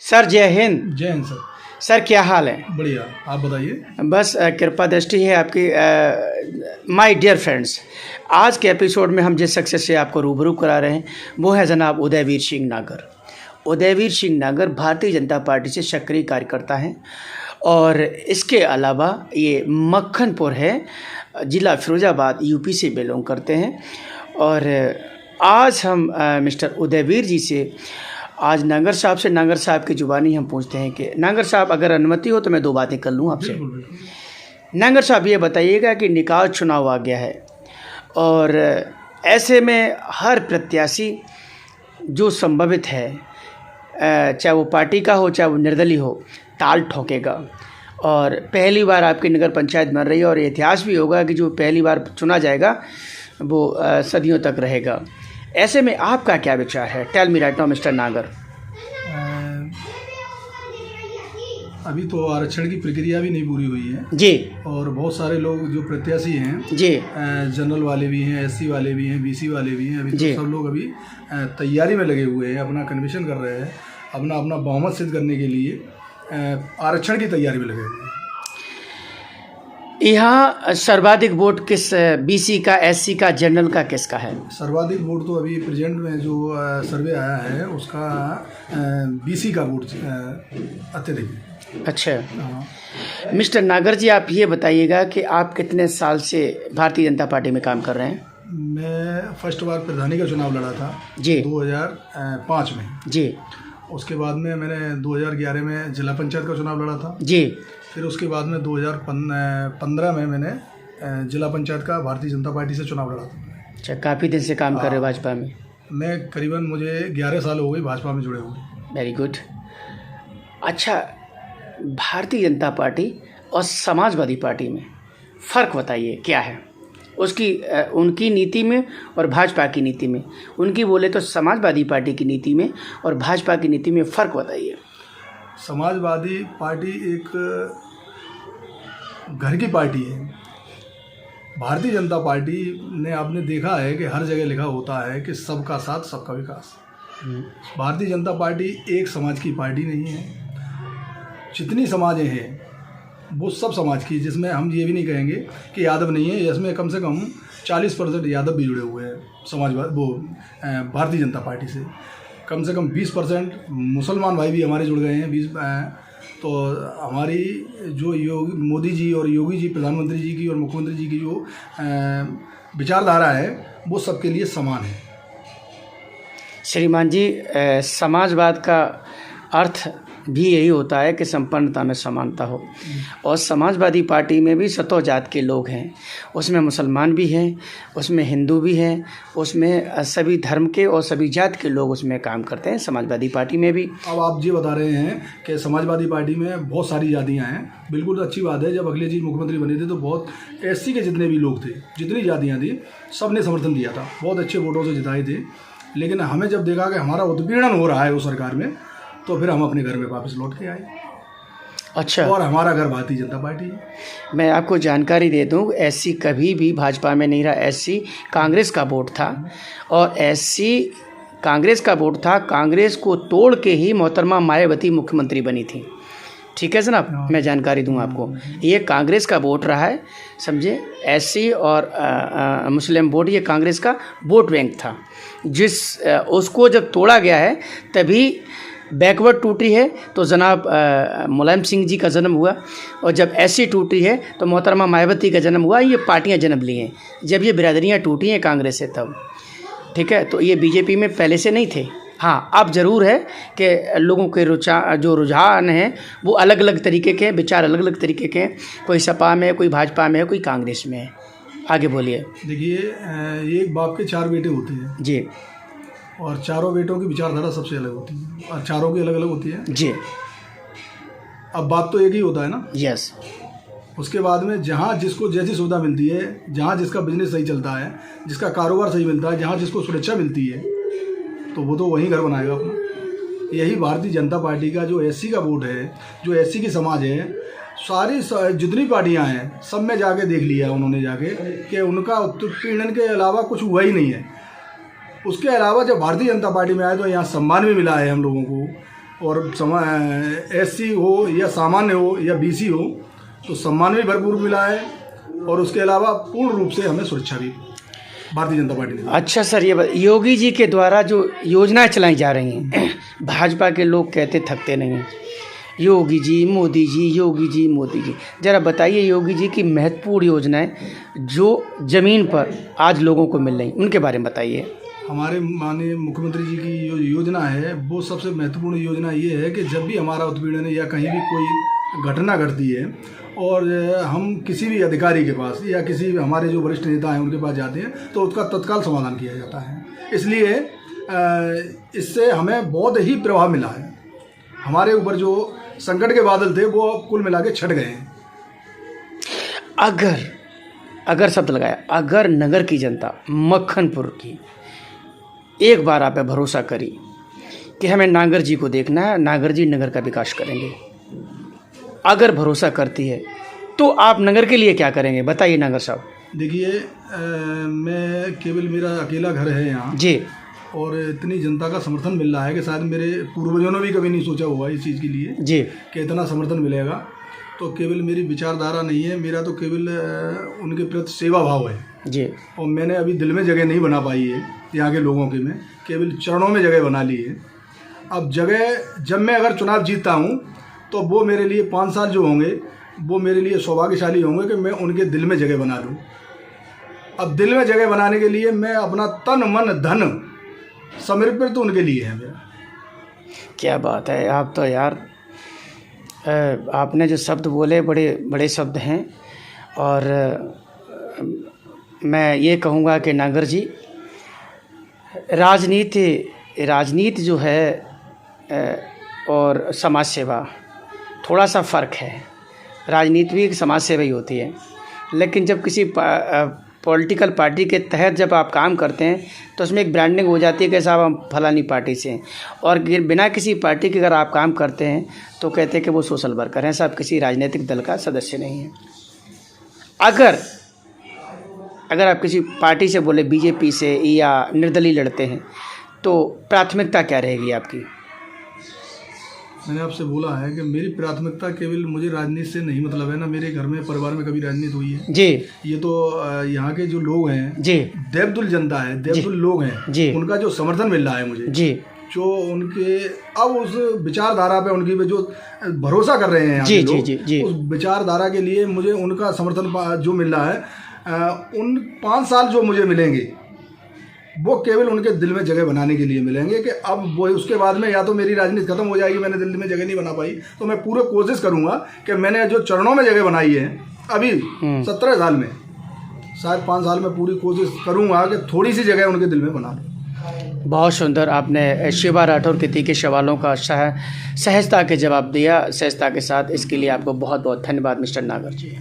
Sir जय हिंद। जय Hind sir. Sir क्या हाल है? बढ़िया, आप बताइए। बस कृपा दृष्टि है आपकी। माय डियर फ्रेंड्स, आज के एपिसोड में हम जिस शख्स से आपको रूबरू करा रहे हैं वो है जनाब उदयवीर सिंह नागर। उदयवीर सिंह नागर भारतीय जनता पार्टी से सक्रिय कार्यकर्ता हैं और इसके अलावा ये मक्खनपुर है, ज़िला फिरोजाबाद, यूपी से बिलोंग करते हैं। और आज हम मिस्टर उदयवीर जी से आज नागर साहब की ज़ुबानी हम पूछते हैं कि नागर साहब अगर अनुमति हो तो मैं दो बातें कर लूँ आपसे। नागर साहब ये बताइएगा कि निकाय चुनाव आ गया है और ऐसे में हर प्रत्याशी जो संभावित है, चाहे वो पार्टी का हो चाहे वो निर्दलीय हो, ताल ठोकेगा। और पहली बार आपकी नगर पंचायत बन रही है और इतिहास भी होगा कि जो पहली बार चुना जाएगा वो सदियों तक रहेगा। ऐसे में आपका क्या विचार है? Tell me right now mister Nagar. अभी तो आरक्षण की प्रक्रिया भी नहीं पूरी हुई है जी, और बहुत सारे लोग जो प्रत्याशी हैं जी, जनरल वाले भी हैं, एससी वाले भी हैं, बीसी वाले भी हैं। अभी तो सब लोग अभी तैयारी में लगे हुए हैं, अपना कन्वेंशन कर रहे हैं, अपना बहुमत सिद्ध करने के लिए आरक्षण की तैयारी में लगे हुए हैं। यहाँ सर्वाधिक वोट किस, बीसी का, एससी का, जनरल का, किसका है? सर्वाधिक वोट तो अभी प्रेजेंट में जो सर्वे आया है उसका बीसी का वोट अत्यधिक है। अच्छा, मिस्टर नागर जी आप ये बताइएगा कि आप कितने साल से भारतीय जनता पार्टी में काम कर रहे हैं? मैं फर्स्ट बार प्रधानी का चुनाव लड़ा था जी 2005 में जी। उसके बाद में मैंने 2011 में जिला पंचायत का चुनाव लड़ा था जी। फिर उसके बाद में 2015 में मैंने जिला पंचायत का भारतीय जनता पार्टी से चुनाव लड़ा था। अच्छा, काफ़ी दिन से काम कर रहे हो भाजपा में? मैं करीबन मुझे 11 साल हो गए भाजपा में जुड़े हुए। Very good. अच्छा, भारतीय जनता पार्टी और समाजवादी पार्टी में फ़र्क बताइए क्या है उसकी, उनकी नीति में और भाजपा की नीति में। उनकी बोले तो समाजवादी पार्टी की नीति में और भाजपा की नीति में फ़र्क बताइए। समाजवादी पार्टी एक घर की पार्टी है। भारतीय जनता पार्टी ने आपने देखा है कि हर जगह लिखा होता है कि सबका साथ सबका विकास। भारतीय जनता पार्टी एक समाज की पार्टी नहीं है। जितनी समाजें हैं वो सब समाज की, जिसमें हम ये भी नहीं कहेंगे कि यादव नहीं है। इसमें कम से कम 40% यादव भी जुड़े हुए हैं समाजवाद भारतीय जनता पार्टी से। कम 20% मुसलमान भाई भी हमारे जुड़ गए हैं 20। तो हमारी जो मोदी जी और योगी जी, प्रधानमंत्री जी की और मुख्यमंत्री जी की जो विचारधारा है वो सबके लिए समान है। श्रीमान जी, समाजवाद का अर्थ भी यही होता है कि संपन्नता में समानता हो। और समाजवादी पार्टी में भी सतों जात के लोग हैं, उसमें मुसलमान भी हैं, उसमें हिंदू भी हैं, उसमें सभी धर्म के और सभी जात के लोग उसमें काम करते हैं समाजवादी पार्टी में भी। अब आप ये बता रहे हैं कि समाजवादी पार्टी में बहुत सारी जातियाँ हैं, बिल्कुल अच्छी बात है। जब अखिलेश जी मुख्यमंत्री बने थे तो बहुत एससी के जितने भी लोग थे, जितनी जातियाँ थी, सब ने समर्थन दिया था, बहुत अच्छे वोटों से जिताए थे। लेकिन हमें जब देखा कि हमारा उत्पीड़न हो रहा है उस सरकार में, तो फिर हम अपने घर में वापस लौट के आए। अच्छा, और हमारा घर भारतीय जनता पार्टी है। मैं आपको जानकारी दे दूं, एससी कभी भी भाजपा में नहीं रहा। एससी कांग्रेस का वोट था और एससी कांग्रेस का वोट था। कांग्रेस को तोड़ के ही मोहतरमा मायावती मुख्यमंत्री बनी थी। ठीक है जनाब, मैं जानकारी दूं आपको, ये कांग्रेस का वोट रहा है, समझे। एससी और मुस्लिम वोट, ये कांग्रेस का वोट बैंक था, उसको जब तोड़ा गया है तभी बैकवर्ड टूटी है। तो जनाब मुलायम सिंह जी का जन्म हुआ और जब एससी टूटी है तो मोहतरमा मायावती का जन्म हुआ। ये पार्टियां जन्म ली हैं जब ये बिरादरियां टूटी हैं कांग्रेस से तब। ठीक है, तो ये बीजेपी में पहले से नहीं थे। हाँ, अब ज़रूर है कि लोगों के रुझान हैं वो अलग अलग तरीके के, विचार अलग अलग तरीके के हैं। कोई सपा में है, कोई भाजपा में है, कोई कांग्रेस में है। आगे बोलिए। देखिए, एक बाप के 4 बेटे होते हैं जी, और चारों बेटों की विचारधारा सबसे अलग होती है और चारों की अलग अलग होती है जी। अब बाप तो एक ही होता है ना। यस। उसके बाद में जहाँ जिसको जैसी सुविधा मिलती है, जहाँ जिसका बिजनेस सही चलता है, जिसका कारोबार सही मिलता है, जहाँ जिसको सुरक्षा मिलती है, तो वो तो वहीं घर बनाएगा अपना। यही भारतीय जनता पार्टी का जो एससी का वोट है, जो एससी की समाज है, सारी जितनी पार्टियां हैं सब में जाके देख लिया उन्होंने जाके कि उनका उत्पीड़न के अलावा कुछ हुआ ही नहीं है। उसके अलावा जब भारतीय जनता पार्टी में आए तो यहाँ सम्मान भी मिला है हम लोगों को, और SC हो या सामान्य हो या BC हो तो सम्मान भी भरपूर मिला है, और उसके अलावा पूर्ण रूप से हमें सुरक्षा भी भारतीय जनता पार्टी ने। अच्छा सर, ये योगी जी के द्वारा जो योजनाएं चलाई जा रही हैं, भाजपा के लोग कहते थकते नहीं हैं, योगी जी मोदी जी, योगी जी मोदी जी। ज़रा बताइए योगी जी की महत्वपूर्ण योजनाएं जो ज़मीन पर आज लोगों को मिल रही, उनके बारे में बताइए। हमारे माननीय मुख्यमंत्री जी की जो योजना है वो सबसे महत्वपूर्ण योजना ये है कि जब भी हमारा उत्पीड़न या कहीं भी कोई घटना घटती है और हम किसी भी अधिकारी के पास या किसी हमारे जो वरिष्ठ नेता हैं उनके पास जाते हैं तो उसका तत्काल समाधान किया जाता है। इसलिए इससे हमें बहुत ही प्रभाव मिला है। हमारे ऊपर जो संकट के बादल थे वो कुल मिला के छट गए हैं। अगर शब्द लगाया, अगर नगर की जनता मक्खनपुर की एक बार आप पे भरोसा करी कि हमें नागर जी को देखना है, नागर जी नगर का विकास करेंगे, अगर भरोसा करती है तो आप नगर के लिए क्या करेंगे, बताइए नागर साहब। देखिए, मैं केवल मेरा अकेला घर है यहाँ जी, और इतनी जनता का समर्थन मिल रहा है कि शायद मेरे पूर्वजों ने भी कभी नहीं सोचा हुआ इस चीज़ के लिए जी कि इतना समर्थन मिलेगा। तो केवल मेरी विचारधारा नहीं है, मेरा तो केवल उनके प्रति सेवा भाव है जी। और मैंने अभी दिल में जगह नहीं बना पाई है यहाँ के लोगों की, में केवल चरणों में जगह बना ली है। अब जगह जब मैं अगर चुनाव जीतता हूँ तो वो मेरे लिए 5 साल जो होंगे वो मेरे लिए सौभाग्यशाली होंगे कि मैं उनके दिल में जगह बना लूँ। अब दिल में जगह बनाने के लिए मैं अपना तन मन धन समर्पित तो उनके लिए है मेरा। क्या बात है, आप तो यार आपने जो शब्द बोले बड़े बड़े शब्द हैं। और मैं ये कहूँगा कि नागर जी, राजनीति जो है और समाज सेवा थोड़ा सा फ़र्क है। राजनीति भी एक समाज सेवा ही होती है, लेकिन जब किसी पॉलिटिकल पार्टी के तहत जब आप काम करते हैं तो उसमें एक ब्रांडिंग हो जाती है कि साहब हम फलानी पार्टी से हैं, और बिना किसी पार्टी के अगर आप काम करते हैं तो कहते हैं कि वो सोशल वर्कर हैं, साहब किसी राजनीतिक दल का सदस्य नहीं है। अगर आप किसी पार्टी से बोले बीजेपी से या निर्दलीय लड़ते हैं तो प्राथमिकता क्या रहेगी आपकी? मैंने आपसे बोला है कि मेरी प्राथमिकता केवल मुझे राजनीति से नहीं मतलब है, ना मेरे घर में परिवार में कभी राजनीति हुई है जी। ये तो यहाँ के जो लोग हैं जी, देवदुल जनता है, देवदुल लोग हैं जी, उनका जो समर्थन मिल रहा है मुझे जी, जो उनके अब उस विचारधारा पे उनकी जो भरोसा कर रहे हैं जी, जी, जी, जी, उस विचारधारा के लिए मुझे उनका समर्थन जो मिल रहा है, उन 5 साल जो मुझे मिलेंगे वो केवल उनके दिल में जगह बनाने के लिए मिलेंगे कि अब वो उसके बाद में या तो मेरी राजनीति खत्म हो जाएगी, मैंने दिल में जगह नहीं बना पाई, तो मैं पूरी कोशिश करूंगा कि मैंने जो चरणों में जगह बनाई है अभी 17 साल में, शायद 5 साल में पूरी कोशिश करूंगा कि थोड़ी सी जगह उनके दिल में बना लूँ। बहुत सुंदर आपने शिवा राठौर के के सवालों का सहजता के जवाब दिया, सहजता के साथ। इसके लिए आपको बहुत बहुत धन्यवाद मिस्टर नागर जी।